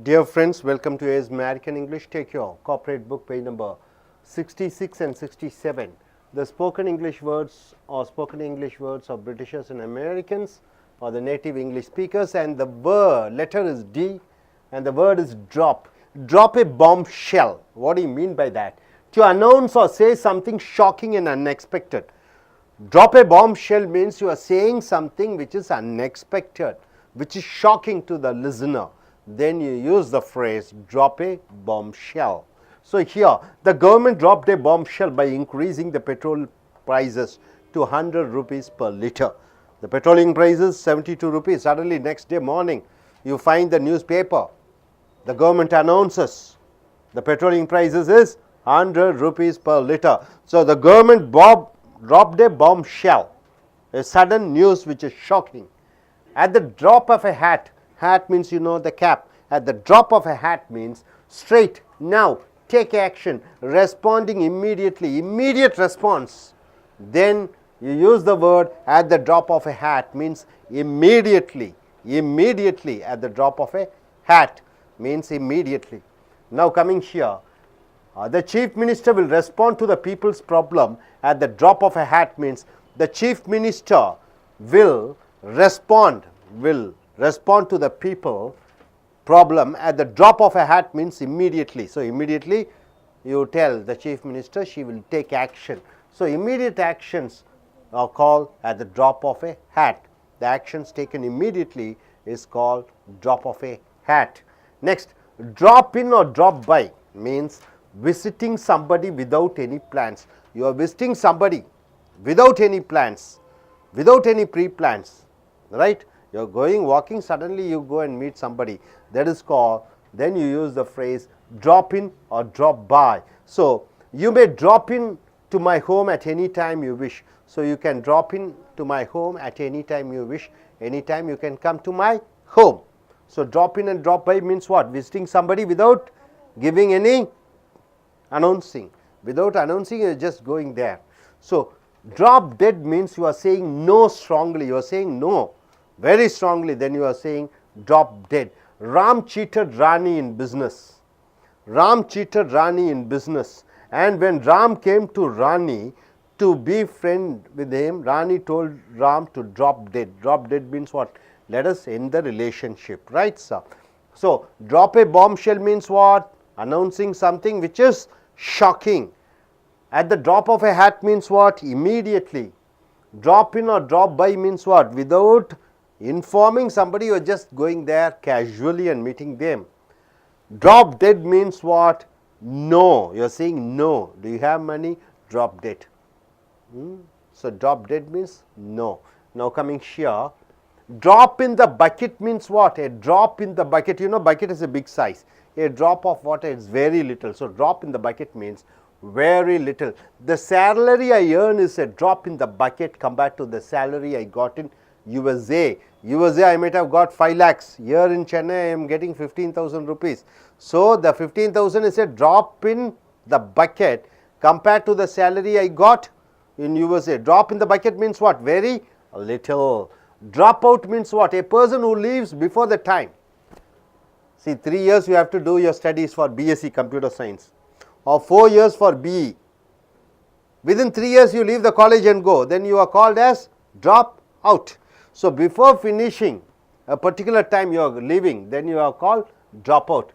Dear friends, welcome to AS American English. Take your corporate book, page number 66 and 67. The spoken English words of Britishers and Americans or the native English speakers, and the letter is D and the word is drop. Drop a bombshell. What do you mean by that? To announce or say something shocking and unexpected. Drop a bombshell means you are saying something which is unexpected, which is shocking to the listener. Then you use the phrase drop a bombshell. So here the government dropped a bombshell by increasing the petrol prices to 100 rupees per litre. The petroleum prices 72 rupees. Suddenly next day morning you find the newspaper, the government announces the petroleum prices is 100 rupees per litre. So the government dropped a bombshell, a sudden news which is shocking. At the drop of a hat, hat means you know the cap, at the drop of a hat means straight, now, take action, responding immediately, immediate response. Then you use the word at the drop of a hat means immediately, immediately at the drop of a hat means immediately. Now coming here, the chief minister will respond to the people's problem at the drop of a hat means the chief minister will respond to the people problem at the drop of a hat means immediately. So immediately you tell the chief minister she will take action. So immediate actions are called at the drop of a hat. The actions taken immediately is called drop of a hat. Next, drop in or drop by means visiting somebody without any plans. You are visiting somebody without any plans, without any pre-plans, right? You are going walking, suddenly you go and meet somebody, that is called, then you use the phrase drop in or drop by. So you may drop in to my home at any time you wish. So you can drop in to my home at any time you wish, anytime you can come to my home. So drop in and drop by means what? Visiting somebody without giving any announcing. Without announcing, you are just going there. So drop dead means you are saying no strongly, you are saying no very strongly, then you are saying drop dead. Ram cheated Rani in business. Ram cheated Rani in business, and when Ram came to Rani to be friend with him, Rani told Ram to drop dead. Drop dead means what? Let us end the relationship, right sir? So drop a bombshell means what? Announcing something which is shocking. At the drop of a hat means what? Immediately. Drop in or drop by means what? Without informing somebody, you are just going there casually and meeting them. Drop dead means what? No. You are saying no. Do you have money? Drop dead. So drop dead means no. Now coming here, drop in the bucket means what? A drop in the bucket, you know bucket is a big size. A drop of water is very little. So drop in the bucket means very little. The salary I earn is a drop in the bucket compared to the salary I got in USA. USA I might have got 5 lakhs. Here in Chennai I am getting 15,000 rupees. So the 15,000 is a drop in the bucket compared to the salary I got in USA. Drop in the bucket means what? Very little. Drop out means what? A person who leaves before the time. See, 3 years you have to do your studies for BSc Computer Science or 4 years for BE. Within 3 years you leave the college and go, then you are called as drop out. So before finishing a particular time you are leaving, then you are called drop out.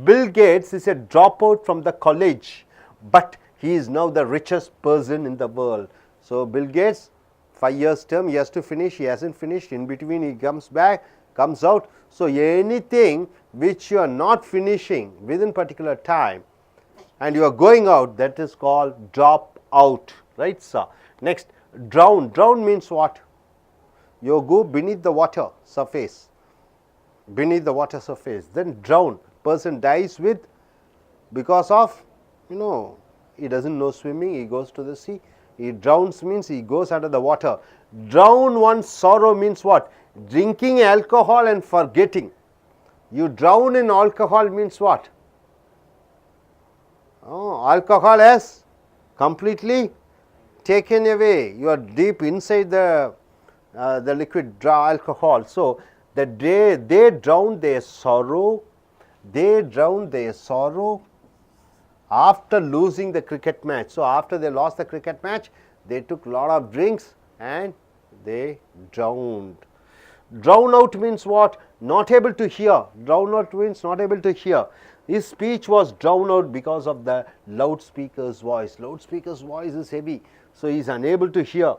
Bill Gates is a dropout from the college, but he is now the richest person in the world. So Bill Gates, 5 years term, he has to finish, he hasn't finished, in between he comes back, comes out. So anything which you are not finishing within particular time and you are going out, that is called drop out, right sir? Next, drown. Drown means what? You go beneath the water surface, beneath the water surface, then drown. Person dies with, because of, you know, he doesn't know swimming, he goes to the sea. He drowns means he goes under the water. Drown one's sorrow means what? Drinking alcohol and forgetting. You drown in alcohol means what? Oh, alcohol has completely taken away. You are deep inside the liquid alcohol. So, they drown their sorrow They drowned their sorrow after losing the cricket match. So after they lost the cricket match, they took lot of drinks and they drowned. Drown out means what? Not able to hear. Drown out means not able to hear. His speech was drowned out because of the loudspeaker's voice. Loudspeaker's voice is heavy, so he is unable to hear.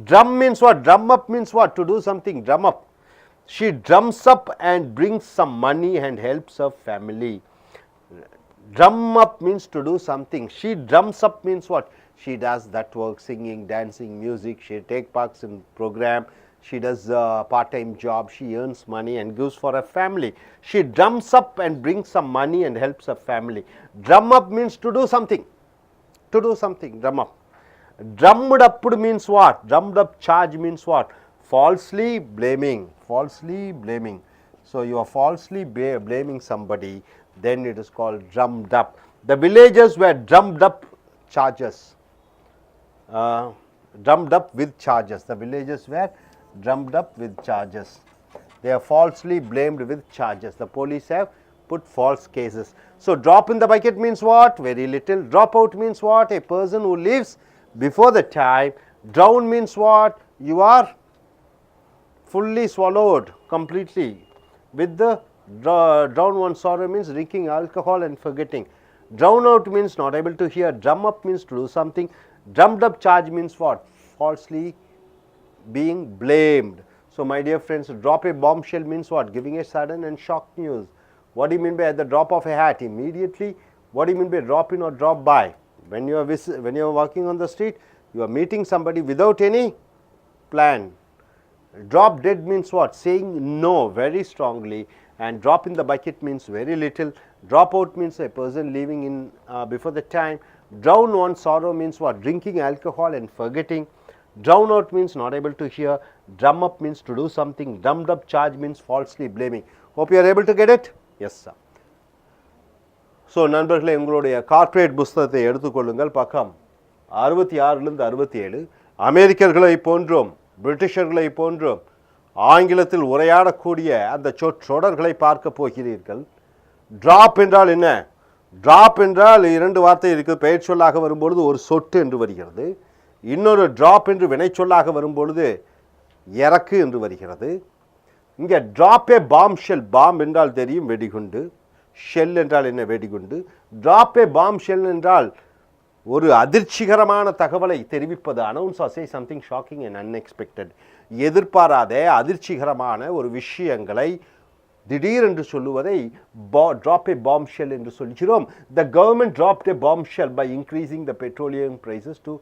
Drum means what? Drum up means what? To do something, drum up. She drums up and brings some money and helps her family. Drum up means to do something. She drums up means what? She does that work, singing, dancing, music. She takes parts in program. She does a part-time job. She earns money and gives for her family. She drums up and brings some money and helps her family. Drum up means to do something. To do something, drum up. Drummed up means what? Drummed up charge means what? Falsely blaming. Falsely blaming. So you are falsely blaming somebody, then it is called drummed up. The villagers were drummed up charges. Drummed up with charges. The villagers were drummed up with charges. They are falsely blamed with charges. The police have put false cases. So drop in the bucket means what? Very little. Drop out means what? A person who leaves before the time. Drown means what? You are fully swallowed completely. With the drown one sorrow means drinking alcohol and forgetting. Drown out means not able to hear. Drum up means to do something. Drummed up charge means what? Falsely being blamed. So my dear friends, drop a bombshell means what? Giving a sudden and shock news. What do you mean by at the drop of a hat? Immediately. What do you mean by drop in or drop by? When you are walking on the street, you are meeting somebody without any plan. Drop dead means what? Saying no very strongly, and drop in the bucket means very little. Drop out means a person leaving in before the time. Drown one sorrow means what? Drinking alcohol and forgetting. Drown out means not able to hear. Drum up means to do something. Drummed up charge means falsely blaming. Hope you are able to get it? Yes, sir. So நண்பர்களே, உங்களுடைய corporate புஸ்தகத்தை எடுத்துக்கொள்ளுங்கள். பக்கம் 66லிருந்து 67. அமெரிக்கர்களை போன்றும் பிரிட்டிஷர்களை போன்றும் ஆங்கிலத்தில் உரையாடக்கூடிய அந்த சொற்றொடர்களை பார்க்க போகிறீர்கள். டிராப் என்றால் என்ன? டிராப் என்றால் இரண்டு வார்த்தை இருக்குது. பெயர் சொல்லாக வரும்பொழுது ஒரு சொட்டு என்று வருகிறது. இன்னொரு டிராப் என்று வினைச்சொல்லாக வரும்பொழுது இறக்கு என்று வருகிறது. இங்கே டிராப் ஏ பாம் ஷெல். பாம் என்றால் தெரியும், வெடிகுண்டு. ஷெல் என்றால் என்ன? வெடிகுண்டு. டிராப் ஏ பாம் ஷெல் என்றால் ஒரு அதிர்ச்சிகரமான தகவலை தெரிவிப்பது. Announce or say something shocking and unexpected. எதிர்பாராத அதிர்ச்சிகரமான ஒரு விஷயங்களை திடீரென்று சொல்லுவதை drop a bombshell என்று சொல்கிறோம். The government dropped a bombshell by increasing the petroleum prices to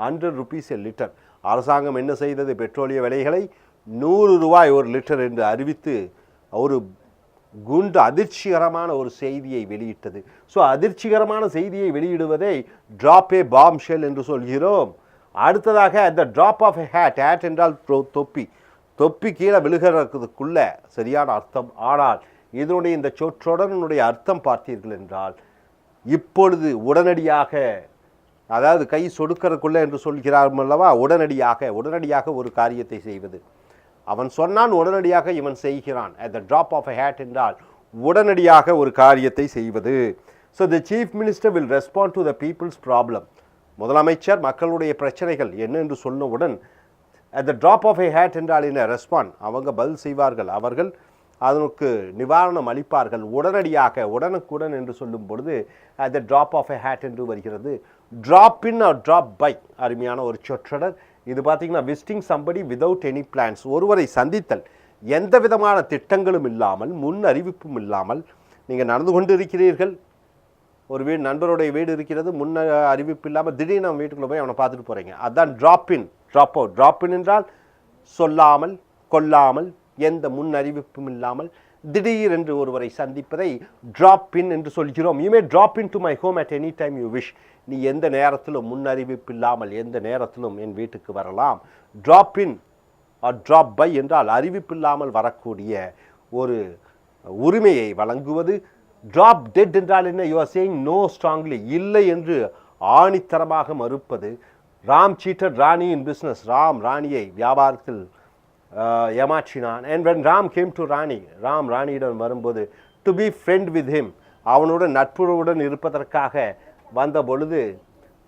100 rupees a liter. அரசாங்கம் என்ன செய்தது? பெட்ரோலிய விலைகளை 100 ரூபாய் ஒரு லிட்டர் என்று அறிவித்து ஒரு குண்டு அதிர்ச்சிகரமான ஒரு செய்தியை வெளியிட்டது. ஸோ அதிர்ச்சிகரமான செய்தியை வெளியிடுவதை drop a bombshell என்று சொல்கிறோம். அடுத்ததாக the drop of a hat. hat என்றால் தொப்பி. தொப்பி கீழே விழுகிறதுக்குள்ள சரியான அர்த்தம். ஆனால் இதனுடைய இந்த சொற்றொடரினுடைய அர்த்தம் பார்த்தீர்கள் என்றால் இப்பொழுது உடனடியாக, அதாவது கை சொடுக்கிறதுக்குள்ள என்று சொல்கிறார்கள் அல்லவா, உடனடியாக ஒரு காரியத்தை செய்வது. அவன் சொன்னான், உடனடியாக இவன் செய்கிறான். at the drop of a hat என்றால் உடனடியாக ஒரு காரியத்தை செய்வது. so the chief minister will respond to the people's problem. முதலமைச்சர் மக்களுடைய பிரச்சனைகள் என்ன என்று சொன்னவுடன் at the drop of a hat என்றால் என்ன? ரெஸ்பாண்ட். அவங்க பதில் செய்வார்கள். அவர்கள் அதற்கு நிவாரணம் அளிப்பார்கள். உடனடியாக, உடனுக்குடன் என்று சொல்லும் பொழுது at the drop of a hat என்று வருகிறது. drop in or drop by அருமையான ஒரு சொற்றொடர். இது பார்த்தீங்கன்னா visiting somebody without any plans. ஒருவரை சந்தித்தல் எந்த விதமான திட்டங்களும் இல்லாமல், முன் அறிவிப்பும் இல்லாமல் நீங்கள் நடந்து கொண்டு இருக்கிறீர்கள். ஒரு வீடு, நண்பருடைய வீடு இருக்கிறது, முன் அறிவிப்பு இல்லாமல் திடீர்னு நம்ம வீட்டுக்குள்ளே போய் அவனை பார்த்துட்டு போகிறீங்க. அதுதான் drop in. Drop out. Drop in என்றால் சொல்லாமல், கொல்லாமல், எந்த முன் அறிவிப்பும் இல்லாமல் திடீரென்று ஒருவரை சந்திப்பதை ட்ராப் இன் என்று சொல்கிறோம். You may drop in to my home at any time you wish. நீ எந்த நேரத்திலும், முன் அறிவிப்பு இல்லாமல் எந்த நேரத்திலும் என் வீட்டுக்கு வரலாம். Drop in or drop by என்றால் அறிவிப்பில்லாமல் வரக்கூடிய ஒரு உரிமையை வழங்குவது. ட்ராப் டெட் என்றால் என்ன? You are saying no strongly. இல்லை என்று ஆணித்தரமாக மறுப்பது. Ram cheated Rani in business. Ram ராணியை வியாபாரத்தில் ஏமாற்றினான். And when Ram came to Rani, Ram ராணியிடம் வரும்போது to be friend with him, அவனுடன் நட்புறவுடன் இருப்பதற்காக வந்த பொழுது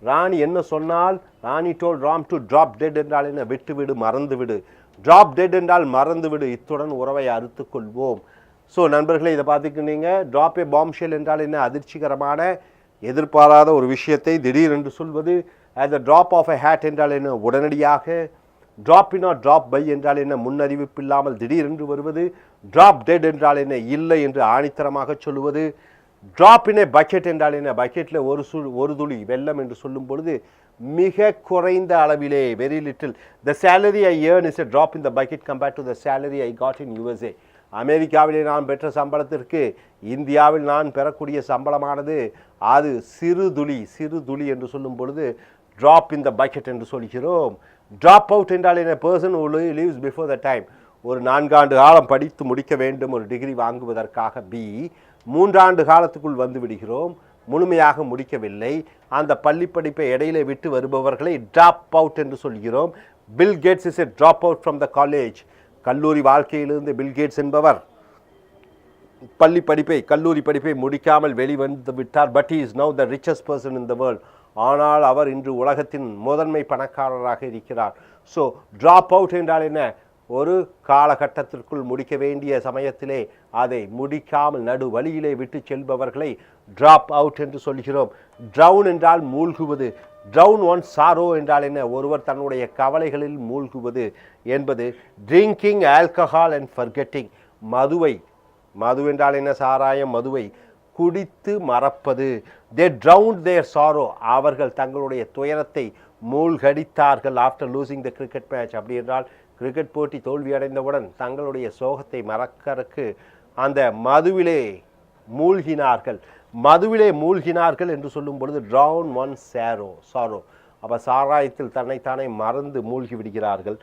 ராணி என்ன சொன்னால், Rani told Ram to drop dead என்றால் என்ன, விட்டுவிடு, மறந்துவிடு. ட்ராப் டெட் என்றால் மறந்துவிடு, இத்துடன் உறவை அறுத்து கொள்வோம். ஸோ நண்பர்களே, இதை பார்த்துக்கிட்டீங்க. ட்ராப் ஏ பாம்ஷெல் என்றால் என்ன, அதிர்ச்சிகரமான எதிர்பாராத ஒரு விஷயத்தை திடீரென்று சொல்வது. At the drop of a hat என்றால் என்ன, உடனடியாக. Drop in or drop by என்றால் என்ன, முன்னறிவிப்பு இல்லாமல் திடீரென்று வருவது. ட்ராப் டெட் என்றால் என்ன, இல்லை என்று ஆணித்தரமாக சொல்லுவது. ட்ராப் இன் ஏ பக்கெட் என்றால் என்ன, பக்கெட்டில் ஒரு துளி வெள்ளம் என்று சொல்லும் பொழுது மிக குறைந்த அளவிலே, very little. The salary I earn is a drop in the bucket compared to the salary I got in USA. அமெரிக்காவிலே நான் பெற்ற சம்பளத்திற்கு இந்தியாவில் நான் பெறக்கூடிய சம்பளமானது அது சிறு துளி என்று சொல்லும் பொழுது ட்ராப் இன் த பக்கெட் என்று சொல்கிறோம். ட்ராப் அவுட் என்றால் என்ன, person who leaves before the time. ஒரு 4 ஆண்டு காலம் படித்து முடிக்க வேண்டும் ஒரு டிகிரி வாங்குவதற்காக, B 3 ஆண்டு காலத்துக்குள் வந்து விடுகிறோம், முழுமையாக முடிக்கவில்லை, அந்த பள்ளி படிப்பை இடையிலே விட்டு வருபவர்களை ட்ராப் அவுட் என்று சொல்கிறோம். Bill Gates is a drop out from the college. கல்லூரி வாழ்க்கையிலிருந்து பில் கேட்ஸ் என்பவர் கல்லூரி படிப்பை முடிக்காமல் வெளிவந்து விட்டார். But he is now the richest person in the world. ஆனால் அவர் இன்று உலகத்தின் முதன்மை பணக்காரராக இருக்கிறார். ஸோ ட்ராப் அவுட் என்றால் என்ன, ஒரு காலகட்டத்திற்குள் முடிக்க வேண்டிய சமயத்திலே அதை முடிக்காமல் நடு வழியிலே விட்டு செல்பவர்களை ட்ராப் அவுட் என்று சொல்கிறோம். ட்ரவுன் என்றால் மூழ்குவது. ட்ரவுன் ஒன் சாரோ என்றால் என்ன, ஒருவர் தன்னுடைய கவலைகளில் மூழ்குவது என்பது. ட்ரிங்கிங் ஆல்கஹால் அண்ட் ஃபர்கெட்டிங், மது என்றால் என்ன, சாராயம், மதுவை குடித்து மறப்பது. தே ட்ரவுண்ட் தேர் சாரோ, அவர்கள் தங்களுடைய துயரத்தை மூழ்கடித்தார்கள். After losing the cricket match, அப்படி என்றால் கிரிக்கெட் போட்டி தோல்வியடைந்தவுடன் தங்களுடைய சோகத்தை மறக்கறக்கு அந்த மதுவிலே மூழ்கினார்கள் என்று சொல்லும் பொழுது ட்ரவுன் ஒன் சாரோ. அப்போ சாராயத்தில் தன்னைத்தானே மறந்து மூழ்கி விடுகிறார்கள்.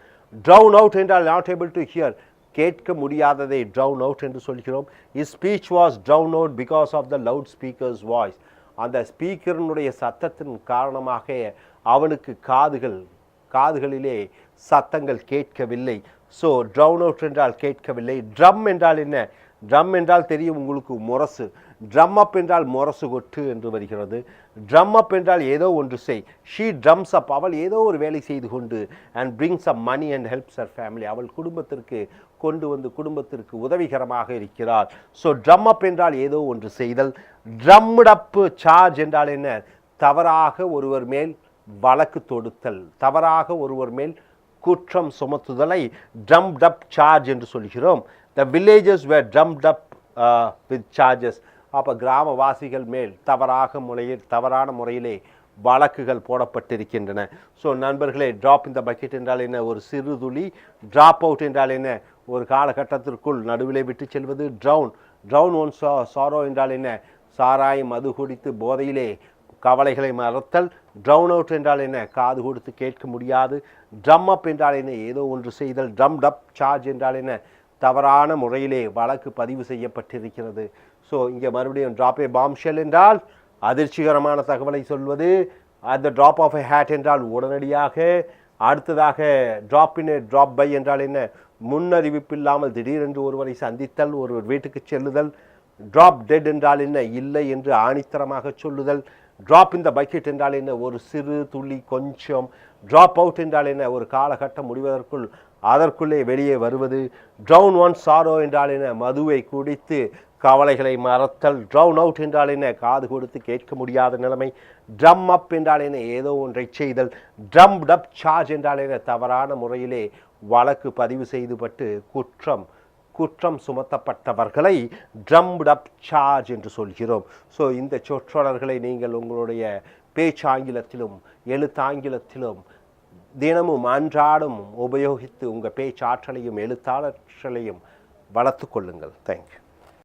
ட்ரவுன் அவுட் என்றால் நாட் ஏபிள் டு ஹியர், கேட்க முடியாததை ட்ரவுன் அவுட் என்று சொல்கிறோம். His speech was drown out because of the loud speakers voice. அந்த ஸ்பீக்கரினுடைய சத்தத்தின் காரணமாக அவனுக்கு காதுகளிலே சத்தங்கள் கேட்கவில்லை. ஸோ ட்ரவுன் அவுட் என்றால் கேட்கவில்லை. ட்ரம் என்றால் என்ன, ட்ரம் என்றால் தெரியும் உங்களுக்கு, முரசு. ட்ரம் அப் என்றால் முரசு கொட்டு என்று வருகிறது. ட்ரம் அப் என்றால் ஏதோ ஒன்று செய். ஷீ ட்ரம்ஸ் அப், அவள் ஏதோ ஒரு வேலை செய்து கொண்டு, and brings up money and helps her family, அவள் குடும்பத்திற்கு கொண்டு வந்து குடும்பத்திற்கு உதவிகரமாக இருக்கிறார். ஸோ ட்ரம் அப் என்றால் ஏதோ ஒன்று செய்தல். ட்ரம்ட் அப் சார்ஜ் என்றால் என்ன, தவறாக ஒருவர் மேல் வழக்கு தொடுத்தல், தவறாக ஒருவர் மேல் குற்றம் சுமத்துதலை ட்ரம்ட் அப் சார்ஜ் என்று சொல்கிறோம். The villages were trumped up with charges. அப்போ கிராமவாசிகள் மேல் தவறான முறையிலே வழக்குகள் போடப்பட்டிருக்கின்றன. ஸோ நண்பர்களே, ட்ராப் இந்த பக்கெட் என்றால் என்ன, ஒரு சிறு துளி. ட்ராப் அவுட் என்றால் என்ன, ஒரு காலகட்டத்திற்குள் நடுவிலே விட்டு செல்வது. ட்ரவுன் ஒன் சாரோ என்றால் என்ன, சாராயம் மது குடித்து போதையிலே கவலைகளை மறத்தல். ட்ரவுன் அவுட் என்றால் என்ன, காது கொடுத்து கேட்க முடியாது. ட்ரம் அப் என்றால் என்ன, ஏதோ ஒன்று செய்தல். ட்ரம்ட் அப் சார்ஜ் என்றால் என்ன, தவறான முறையிலே வழக்கு பதிவு செய்யப்பட்டிருக்கிறது. ஸோ இங்கே மறுபடியும் ட்ராப் ஏ பாம்ஷெல் என்றால் அதிர்ச்சிகரமான தகவலை சொல்வது. At the drop of a hat என்றால் உடனடியாக. அடுத்ததாக drop in a drop by என்றால் என்ன, முன்னறிவிப்பில்லாமல் திடீரென்று ஒருவரை சந்தித்தல், ஒருவர் வீட்டுக்கு செல்லுதல். ட்ராப் டெட் என்றால் என்ன, இல்லை என்று ஆணித்தரமாக சொல்லுதல். ட்ராப் இன் த பக்கெட் என்றால் என்ன, ஒரு சிறு துளி, கொஞ்சம். ட்ராப் அவுட் என்றால் என்ன, ஒரு காலகட்டம் முடிவதற்குள் அதற்குள்ளே வெளியே வருவது. ட்ரவுன் ஒன் சாரோ என்றால் என்ன, மதுவை குடித்து கவலைகளை மறத்தல். ட்ரவுன் அவுட் என்றால் என்ன, காது கொடுத்து கேட்க முடியாத நிலைமை. ட்ரம் அப் என்றால் என்ன, ஏதோ ஒன்றை செய்தல். ட்ரம்ட் அப் சார்ஜ் என்றால் என்ன, தவறான முறையிலே வழக்கு பதிவு செய்துபட்டு குற்றம் சுமத்தப்பட்டவர்களை ட்ரம்ட் அப் சார்ஜ் என்று சொல்கிறோம். ஸோ இந்த சொற்றொடர்களை நீங்கள் உங்களுடைய பேச்சாங்கிலத்திலும் எழுத்தாங்கிலத்திலும் தினமும் அன்றாடம் உபயோகித்து உங்கள் பேச்சாற்றலையும் எழுத்தாற்றலையும் வளர்த்து கொள்ளுங்கள். தேங்க்யூ.